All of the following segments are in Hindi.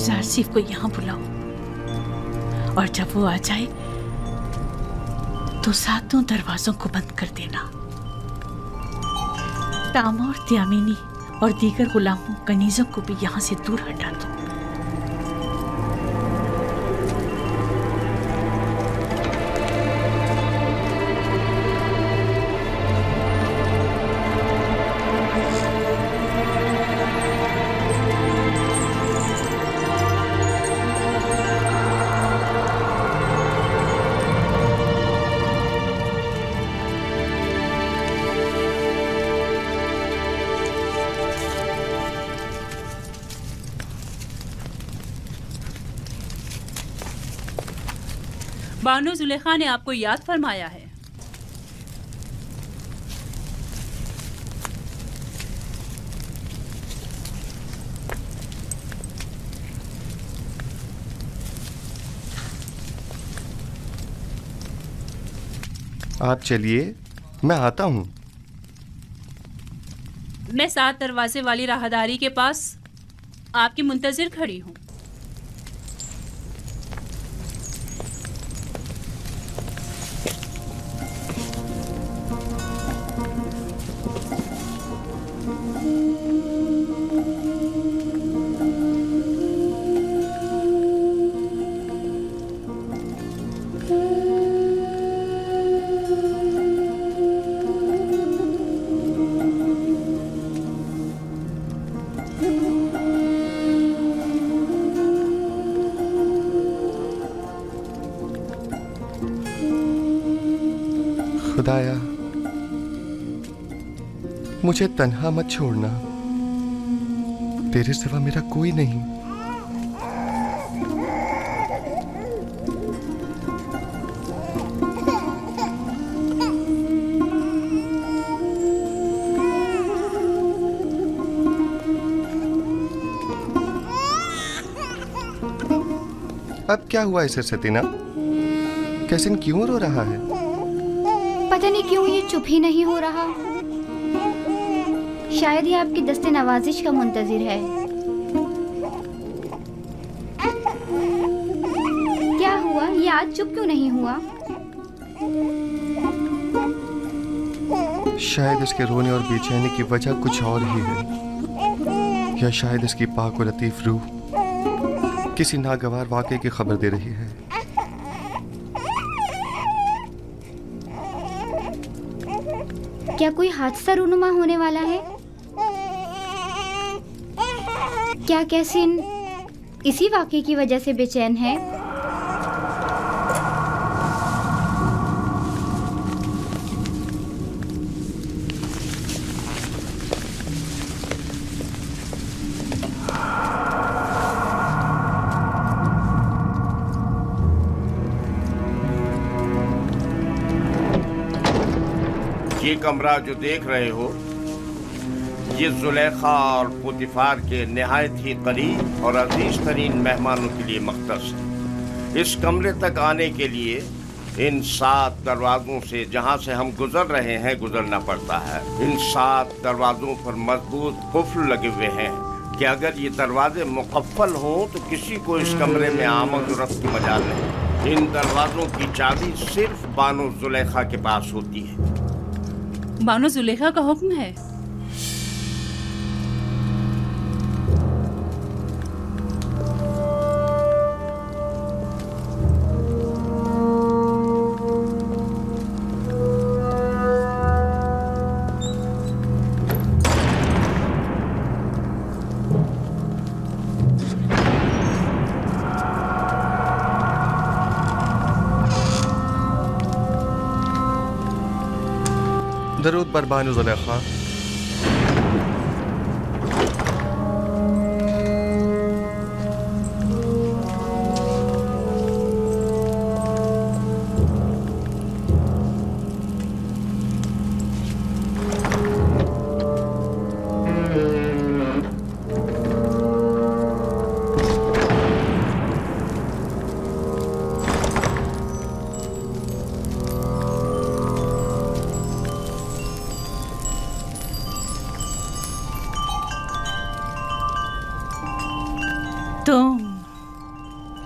मीर्जा आसिफ को यहाँ बुलाओ और जब वो आ जाए तो सातों दरवाजों को बंद कर देना। तामा और त्यामिनी और दीगर गुलामों कनीजों को भी यहाँ से दूर हटा दो। बानो जुलेखा ने आपको याद फरमाया है। आप चलिए, मैं आता हूँ। मैं 7 दरवाजे वाली राहदारी के पास आपकी मुंतजिर खड़ी हूँ। खुदाया, मुझे तन्हा मत छोड़ना। तेरे सिवा मेरा कोई नहीं। अब क्या हुआ इसे सतीना? कैसिन क्यों रो रहा है? पता नहीं क्यों ये चुप ही नहीं हो रहा। शायद ये आपकी दस्ते नवाजिश का मुंतजिर है। क्या हुआ? ये आज चुप क्यों नहीं हुआ? शायद इसके रोने और बेचैनी की वजह कुछ और ही है, या शायद इसकी पाक और लतीफ रूह किसी नागवार वाक़े की खबर दे रही है। क्या कोई हादसा रूनुमा होने वाला है? क्या कैसिन इसी वाक़े की वजह से बेचैन है? ये कमरा जो देख रहे हो, ये जुलेखा और पुतिफार के निहायत ही करीब और अजीज तरीन मेहमानों के लिए मख्तस है। इस कमरे तक आने के लिए इन 7 दरवाजों से, जहाँ से हम गुजर रहे हैं, गुजरना पड़ता है। इन 7 दरवाजों पर मजबूत कुफ्ल लगे हुए हैं कि अगर ये दरवाजे मुकफ्फल हों तो किसी को इस कमरे में आमद और रफ्त की मजाल नहीं। इन दरवाजों की चाबी सिर्फ बानो जुलेखा के पास होती है। बानो जुलेखा का हुक्म है। दरूद बर बानो जुलेखा।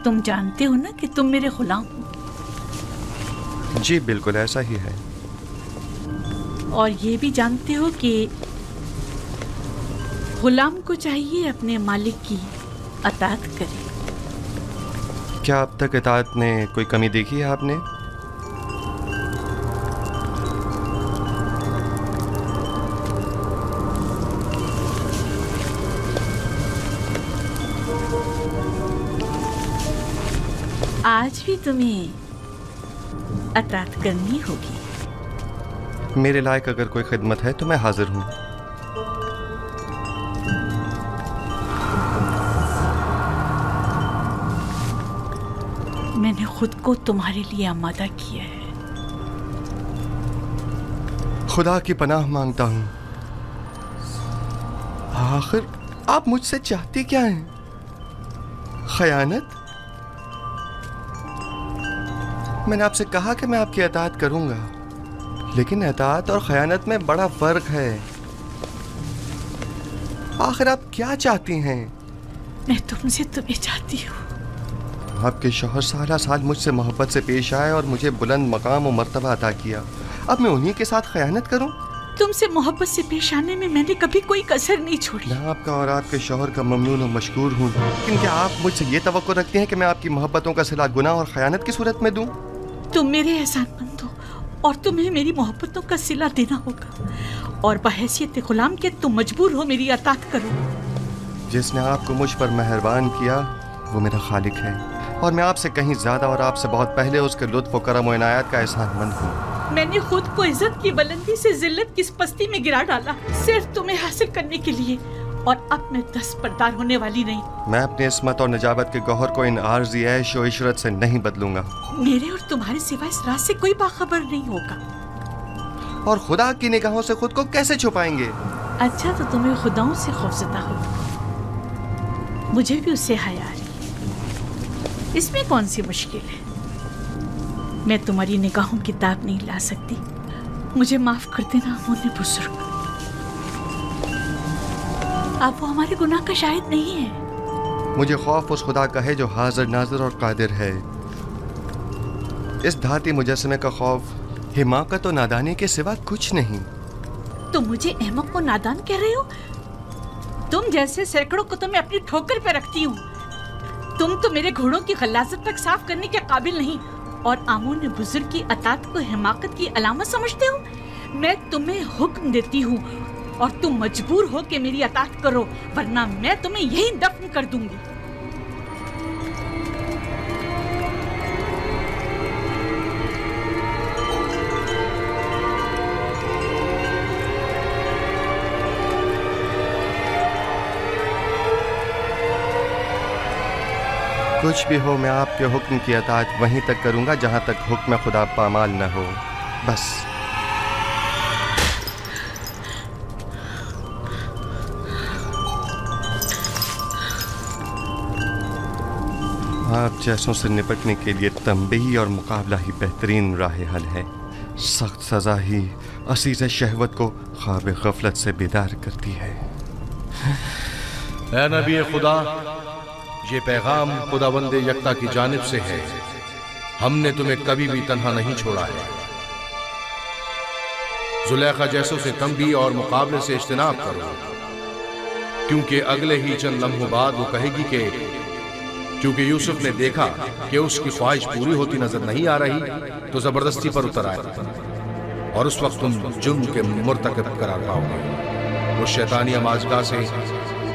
तुम जानते हो ना कि तुम मेरे गुलाम हो। जी बिल्कुल ऐसा ही है। और ये भी जानते हो कि गुलाम को चाहिए अपने मालिक की अताअत करे। क्या अब तक इताअत में कोई कमी देखी है आपने? आज भी तुम्हें अताअत करनी होगी। मेरे लायक अगर कोई खिदमत है तो मैं हाजिर हूँ। मैंने खुद को तुम्हारे लिए आमादा किया है। खुदा की पनाह मांगता हूँ। आखिर आप मुझसे चाहती क्या हैं? खयानत? मैंने आपसे कहा कि मैं आपकी अताअत करूंगा, लेकिन अताअत और खयानत में बड़ा फर्क है। आखिर आप क्या चाहती हैं? मैं तुमसे तुम्हें चाहती हूँ। आपके शौहर साला साल मुझसे मोहब्बत से पेश आए और मुझे बुलंद मकाम और मर्तबा अता किया। अब मैं उन्हीं के साथ खयानत करूं? तुमसे मोहब्बत से पेश आने में मैंने कभी कोई कसर नहीं छोड़ी। मैं आपका और आपके शौहर का ममनून और मशकूर हूँ, लेकिन क्या आप मुझसे ये तवक्को रखते हैं कि मैं आपकी मोहब्बतों का सिला गुनाह और खयानत की सूरत में दूं? तुम मेरे एहसानमंद हो और तुम्हें मेरी मोहब्बतों का सिला देना होगा, और बहैसियत गुलाम के तुम मजबूर हो मेरी अताअत करो। जिसने आपको मुझ पर मेहरबान किया वो मेरा खालिक है, और मैं आपसे कहीं ज्यादा और आपसे बहुत पहले उसके लुत्फ और करम और इनायत का एहसानमंद हूँ। मैंने खुद को इज्जत की बुलंदी से जिल्लत की पस्ती में गिरा डाला सिर्फ तुम्हें हासिल करने के लिए, और अब मैं दस्तबरदार होने वाली नहीं। मैं अपनी इस्मत और नजाबत के गौहर को इन आर्जी ऐश और इशरत से नहीं बदलूंगा। मेरे और तुम्हारे सिवा इस राज से कोई बाखबर नहीं होगा। और खुदा की निगाहों से खुद को कैसे छुपाएंगे? अच्छा तो तुम्हें खुदाओं से खौफजदा हो, मुझे भी उससे हया आ रही। इसमें कौन सी मुश्किल है? मैं तुम्हारी निगाहों की ताब नहीं ला सकती। मुझे माफ कर देना मुन्ने बुजुर्ग। अब वो हमारे गुनाह का शाहिद नहीं है। मुझे खौफ उस खुदा का है जो हाजिर नाजिर और कादिर है। इस धाती मुजस्समे का खौफ हिमाकत और नादानी के सिवा कुछ नहीं। तुम मुझे अहमक को नादान कह रहे हो? तुम जैसे सैकड़ों को तो मैं अपनी ठोकर पे रखती हूँ। तुम तो मेरे घोड़ों की गलाजत तक साफ करने के काबिल नहीं, और आमून बुजुर्ग की अताअत को हिमाकत की अलामत समझते हो? मैं तुम्हें हुक्म देती हूँ और तुम मजबूर हो कि मेरी अताअत करो, वरना मैं तुम्हें यहीं दफन कर दूंगी। कुछ भी हो, मैं आपके हुक्म की अताअत वहीं तक करूंगा जहां तक हुक्म खुदा पामाल न हो। बस आप जैसों से निपटने के लिए तंबीही और मुकाबला ही बेहतरीन राह हल है। सख्त सजा ही असीज़ शहवत को ख्वाब गफलत से बेदार करती है। ऐ नबी खुदा, ये पैगाम खुदावंद यकता की जानिब से है। हमने तुम्हें कभी भी तन्हा नहीं छोड़ा है। जुलेखा जैसों से तंबी और मुकाबले से इज्तनाब करो, क्योंकि अगले ही चंद लम्हों बाद वो कहेगी कि क्योंकि यूसुफ ने देखा कि उसकी ख्वाहिश पूरी होती नजर नहीं आ रही, तो जबरदस्ती पर उतर आए, और उस वक्त तुम जुर्म के मुर्तकब करार पाओगे। वो शैतानी अमाजगाह से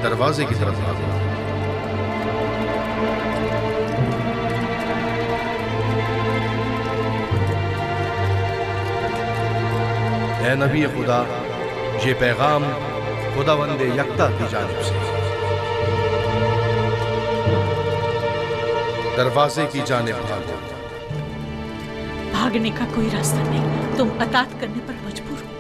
दरवाजे की तरफ भागो। ऐ नबी खुदा, ये पैगाम खुदावंद यकता की जानिब से। दरवाजे की जानिब भागो। भागने का कोई रास्ता नहीं, तुम अताअत करने पर मजबूर हो।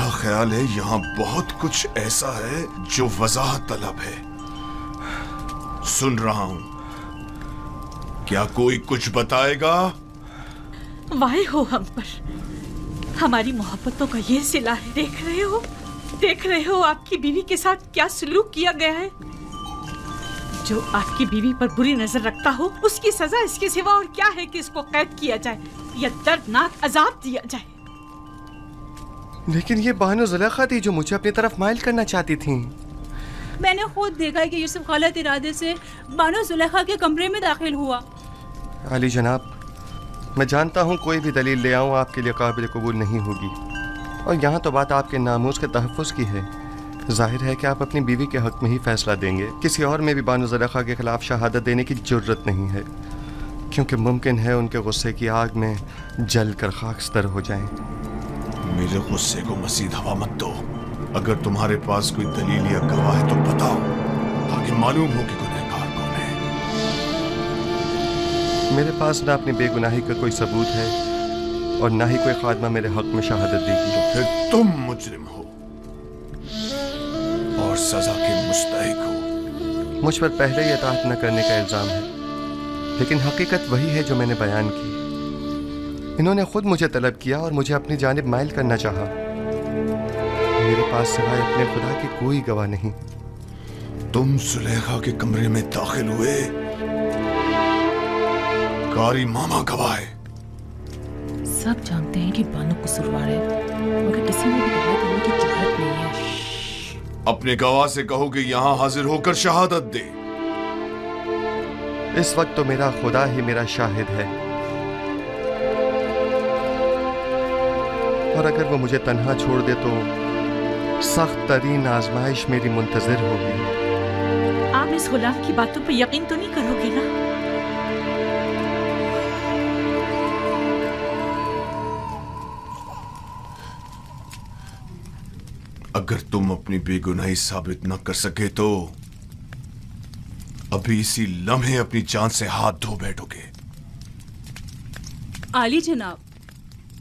मेरा ख्याल है यहाँ बहुत कुछ ऐसा है जो वजाहत तलब है। सुन रहा हूं, क्या कोई कुछ बताएगा? वाहे हो हम पर, हमारी मोहब्बतों का ये सिला है। देख रहे हो आपकी बीवी के साथ क्या सलूक किया गया है। जो आपकी बीवी पर बुरी नजर रखता हो, उसकी सजा इसके सिवा और क्या है कि इसको कैद किया जाए या दर्दनाक अजाब दिया जाए। लेकिन ये बानो जुलेखा थी जो मुझे अपनी तरफ माइल करना चाहती थी। मैंने खुद देखा है कि यूसुफ गलत इरादे से बानो जुलेखा के कमरे में दाखिल हुआ। अली जनाब, मैं जानता हूँ कोई भी दलील ले आऊँ आपके लिए काबिल कबूल नहीं होगी, और यहाँ तो बात आपके नामूस के तहफ़्फ़ुज़ की है। जाहिर है कि आप अपनी बीवी के हक में ही फैसला देंगे। किसी और में भी बानो जुलेखा के खिलाफ शहादत देने की जुर्रत नहीं है, क्योंकि मुमकिन है उनके गुस्से की आग में जल कर खाकस्तर हो जाएं। मेरे गुस्से को मज़ीद हवा मत दो। अगर तुम्हारे पास कोई दलील या गवाह है तो बताओ, ताकि मालूम हो कि गुनहगार कौन है। मेरे पास ना अपनी बेगुनाही का कोई सबूत है और ना ही कोई खादमा मेरे हक में शहादत देगी। तो फिर तुम मुजरिम हो और सजा के मुस्तहिक हो। मुझ पर पहले ही इताअत न करने का इल्ज़ाम है, लेकिन हकीकत वही है जो मैंने बयान की। इन्होंने खुद मुझे तलब किया और मुझे अपनी जानिब माइल करना चाहा। मेरे पास सिवाय अपने खुदा के कोई गवाह नहीं। तुम जुलेखा के कमरे में दाखिल हुए, कारी मामा गवाह है। सब जानते हैं कि बानो कसूरवार है, मगर किसी ने भी गवाह देने की जुर्रत नहीं है। अपने गवाह से कहो कि यहाँ हाजिर होकर शहादत दे। इस वक्त तो मेरा खुदा ही मेरा शाहिद है, और अगर वो मुझे तन्हा छोड़ दे तो सख्त तरीन आजमाइश मेरी मुंतजिर होगी। आप इस गुलाम की बातों पर यकीन तो नहीं करोगे ना? अगर तुम अपनी बेगुनाही साबित न कर सके तो अभी इसी लम्हे अपनी जान से हाथ धो बैठोगे। आली जनाब,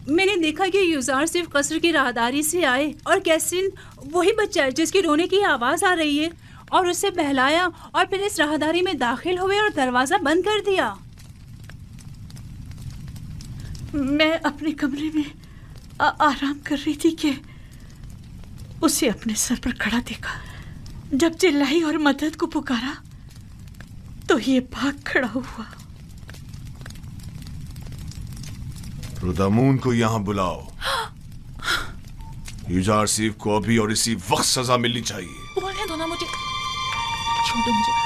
मैंने देखा कि युजार सिर्फ कसर की राहदारी से आए और कैसिन वही बच्चा है जिसकी रोने की आवाज आ रही है, और उसे बहलाया और फिर इस राहदारी में दाखिल हुए और दरवाजा बंद कर दिया। मैं अपने कमरे में आराम कर रही थी कि उसे अपने सर पर खड़ा देखा। जब चिल्लाई और मदद को पुकारा तो ये भाग खड़ा हुआ। रुदामून को यहाँ बुलाओ। युजार सिर्फ को अभी और इसी वक्त सजा मिलनी चाहिए। बोलने दो ना मुझे, छोड़ो मुझे।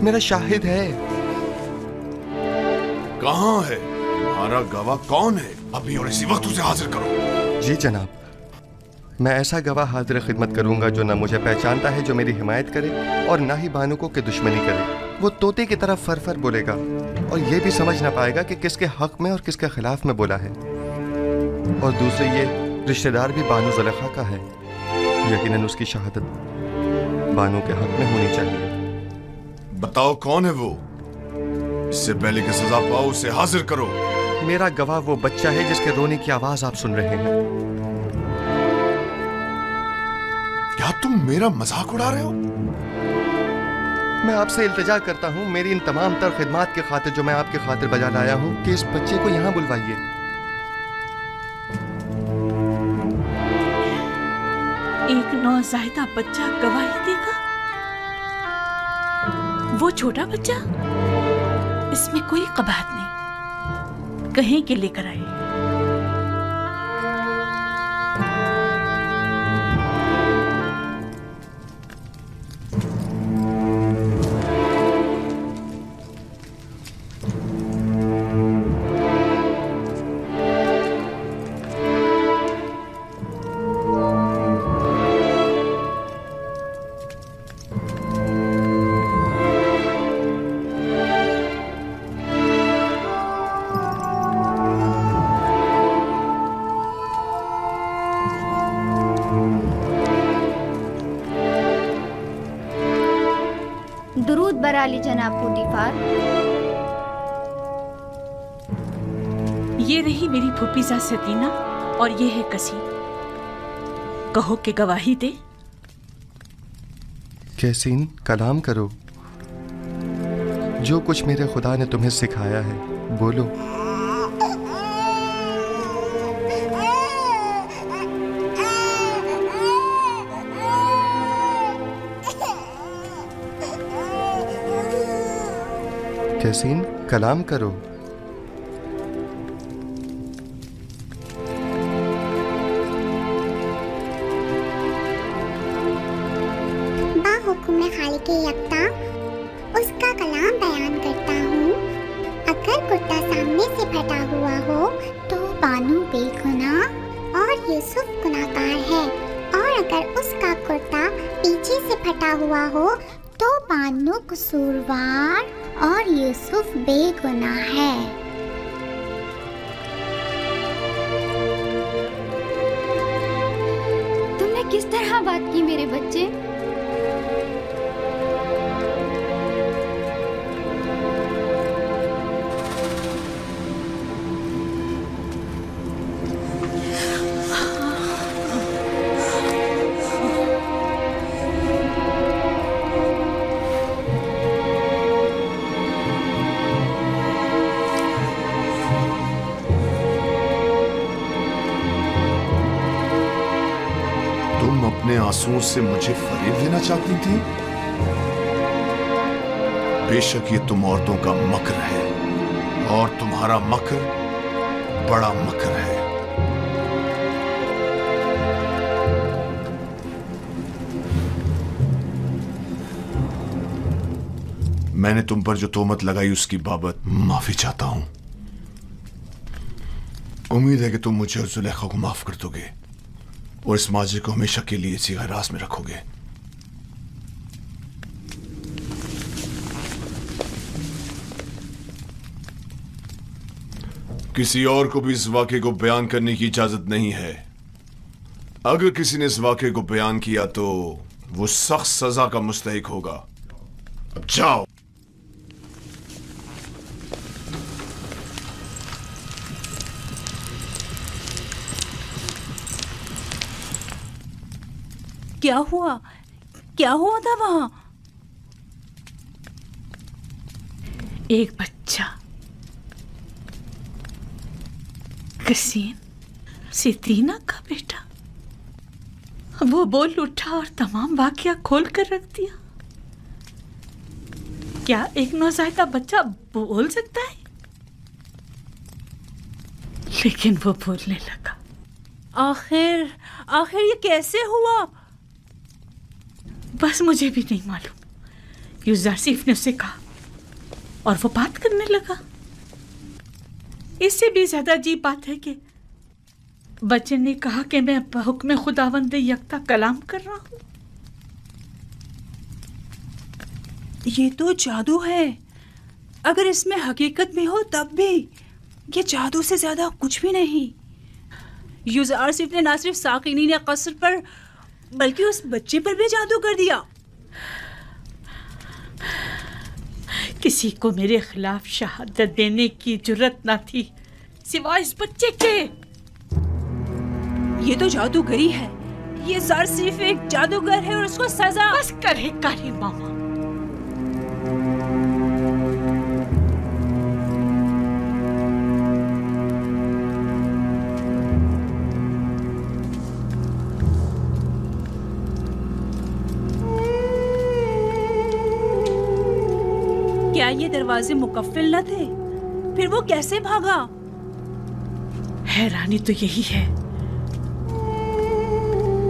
मेरा शाहिद है। कहाँ है तुम्हारा गवाह? कौन है? अभी और इसी वक्त उसे हाजिर करो। जी जनाब, मैं ऐसा गवाह हाजिर खिदमत करूंगा जो ना मुझे पहचानता है, जो मेरी हिमायत करे, और ना ही बानुको की दुश्मनी करे। वो तोते की तरह फर फर बोलेगा और ये भी समझ ना पाएगा कि किसके हक में और किसके खिलाफ में बोला है। और दूसरे ये रिश्तेदार भी बानो जुलेखा का है। यकीनन उसकी शहादत बानो के हक में होनी चाहिए। बताओ कौन है वो? इससे पहले कि सजा पाओ उसे हाजिर करो। मेरा गवाह वो बच्चा है जिसके रोने की आवाज आप सुन रहे हैं। क्या तुम मेरा मजाक उड़ा रहे हो? मैं आपसे इल्तिजा करता हूँ, मेरी इन तमाम तर खिदमात की खातिर जो मैं आपकी खातिर बजा लाया हूँ, कि इस बच्चे को यहाँ बुलवाइए। एक नौज़ायदा बच्चा गवाही देगा? वो छोटा बच्चा? इसमें कोई कबाहत नहीं, कहीं के लेकर आए। डाली जनाब पोतीफार। ये रही मेरी फूफीजा सतीना और ये है कसीम। कहो कि गवाही दे। कैसीन, कलाम करो। जो कुछ मेरे खुदा ने तुम्हें सिखाया है बोलो। कैसीन, कलाम करो। बाहुकुम खालिक यकता उसका कलाम बयान करता हूँ। अगर कुर्ता सामने से फटा हुआ हो तो बानू बेगुनाह और यूसुफ गुनाहगार है, और अगर उसका कुर्ता पीछे से फटा हुआ हो तो बानू कसूरवार और यूसुफ बेगुनाह है। तुमने किस तरह बात की मेरे बच्चे? अपने आंसुओं से मुझे फरेब देना चाहती थी। बेशक ये तुम औरतों का मकर है, और तुम्हारा मकर बड़ा मकर है। मैंने तुम पर जो तोहमत लगाई उसकी बाबत माफी चाहता हूं। उम्मीद है कि तुम मुझे और जुलेखा को माफ कर दोगे और इस माजी को हमेशा के लिए इसी गैराज में रखोगे। किसी और को भी इस वाक़े को बयान करने की इजाजत नहीं है। अगर किसी ने इस वाक़े को बयान किया तो वो सख्त सजा का मुस्तहिक होगा। अब जाओ। क्या हुआ? क्या हुआ था वहां? एक बच्चा कसीम, सितीना का बेटा, वो बोल उठा और तमाम वाकया खोल कर रख दिया। क्या एक नौज़ायदा बच्चा बोल सकता है? लेकिन वो बोलने लगा। आखिर ये कैसे हुआ? बस मुझे भी नहीं मालूम। यूसुफ ने उसे कहा और वो बात करने लगा। इससे भी ज्यादा अजीब बात है कि बच्चे ने कहा कि मैं हुक्म खुदावंद यकता कलाम कर रहा हूं। ये तो जादू है। अगर इसमें हकीकत भी हो तब भी ये जादू से ज्यादा कुछ भी नहीं। यूसुफ ने ना सिर्फ साकिनीन या कसर पर बल्कि उस बच्चे पर भी जादू कर दिया। किसी को मेरे खिलाफ शहादत देने की जुर्रत ना थी सिवाय इस बच्चे के। ये तो जादूगरी है। ये ज़र सिर्फ एक जादूगर है और उसको सजा। बस करे कारी मामा। क्या ये दरवाजे मुकफ्फिल न थे? फिर वो कैसे भागा? हैरानी तो यही है,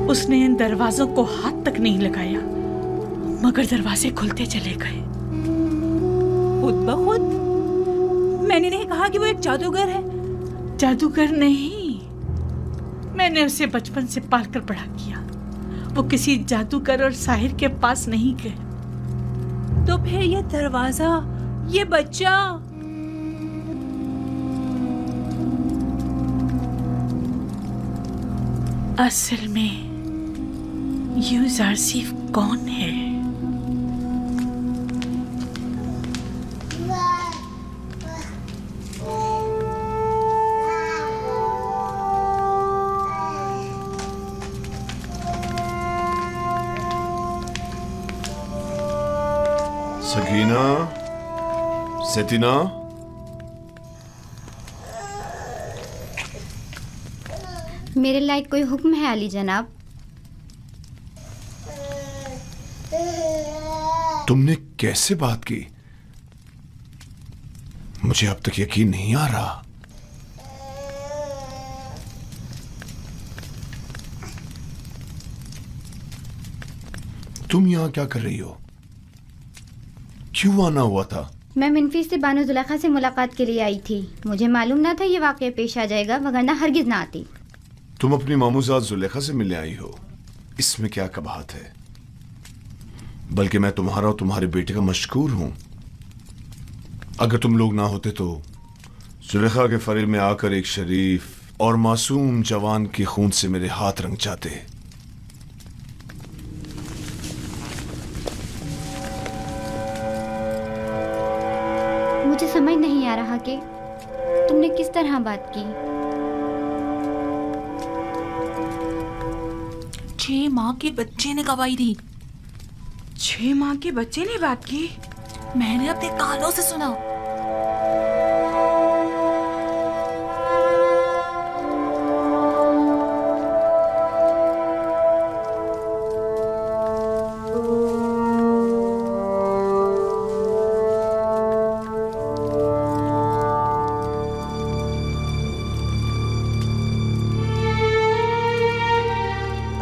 उसने इन दरवाजों को हाथ तक नहीं लगाया मगर दरवाजे खुलते चले गए खुद ब खुद। मैंने नहीं कहा कि वो एक जादूगर है। जादूगर नहीं, मैंने उसे बचपन से पालकर बड़ा किया। वो किसी जादूगर और साहिर के पास नहीं गए। तो फिर ये दरवाजा, ये बच्चा, असल में यूसुफ कौन है? सकीना, सेतिना, मेरे लायक कोई हुक्म है अली जनाब? तुमने कैसे बात की? मुझे अब तक यकीन नहीं आ रहा। तुम यहां क्या कर रही हो? क्यों आना हुआ था? मैं मिनफी से बानो जुलेखा से मुलाकात के लिए आई थी। मुझे मालूम ना था ये वाकया पेश आ जाएगा, वगरना हरगिज ना आती। तुम अपनी मामूजात जुलेखा से मिलने आई हो, इसमें क्या कबाहत है? बल्कि मैं तुम्हारा और तुम्हारे बेटे का मशकूर हूं। अगर तुम लोग ना होते तो जुलेखा के फरेब में आकर एक शरीफ और मासूम जवान के खून से मेरे हाथ रंग जाते। मुझे समझ नहीं आ रहा कि तुमने किस तरह बात की। 6 माह के बच्चे ने गवाही दी। 6 माह के बच्चे ने बात की? मैंने अपने कानों से सुना।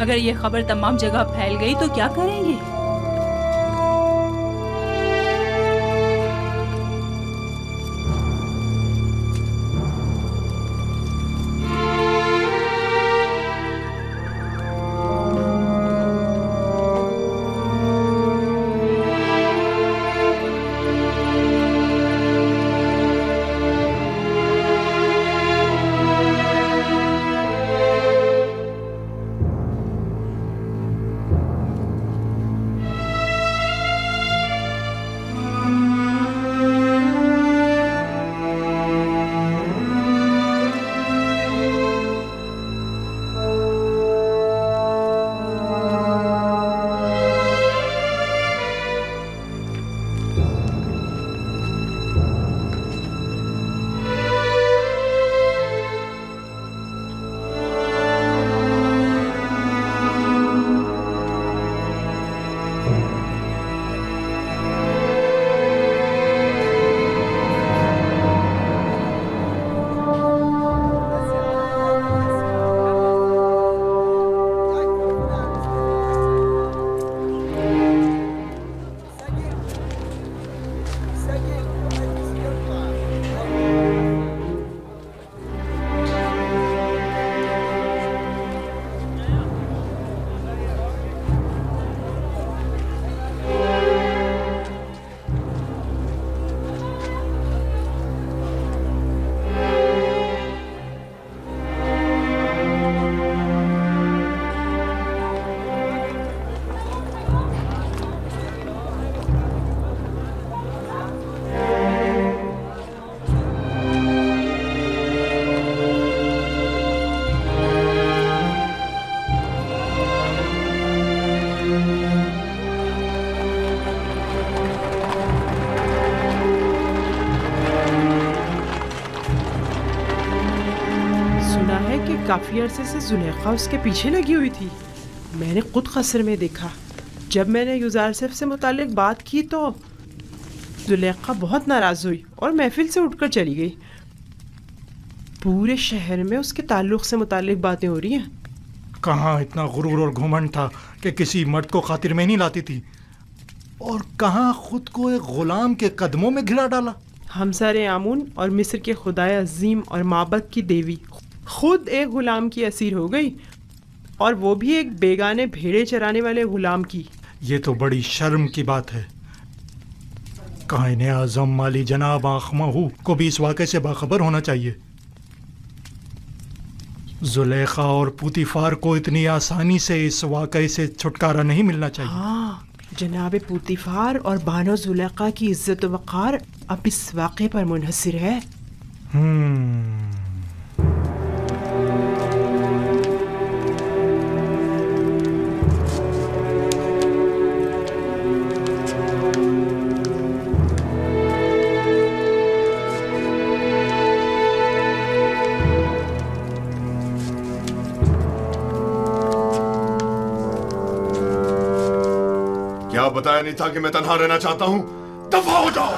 अगर ये खबर तमाम जगह फैल गई तो क्या करेंगे? काफी अरसे से जुलेखा उसके पीछे लगी हुई थी। मैंने खुद कस्र में देखा। जब मैंने यूजारसिफ से मुतालिक बात की तो जुलेखा बहुत नाराज़ हुई और महफिल से उठकर चली गई। पूरे शहर में उसके ताल्लुक से मुतालिक बातें हो रही हैं। कहाँ इतना गुरूर और घुमंड था कि किसी मर्द को खातिर में नहीं लाती थी, और कहाँ खुद को एक गुलाम के कदमों में घिरा डाला। हमसारे आमून और मिस्र के खुदाए अजीम और माबद की देवी खुद एक गुलाम की असीर हो गई, और वो भी एक बेगाने भेड़े चराने वाले गुलाम की। ये तो बड़ी शर्म की बात है। कायने आज़म माली जनाब आखमहू को भी इस वाक़े से बाखबर होना चाहिए। जुलेखा और पुतीफार को इतनी आसानी से इस वाक़े से छुटकारा नहीं मिलना चाहिए। हाँ, जनाब पुतीफार और बानो जुलेखा की इज्जत वक़ार अब इस वाक़े पर मुनहसिर है। बताया नहीं था कि मैं तन्हा रहना चाहता हूं? दफा हो जाओ।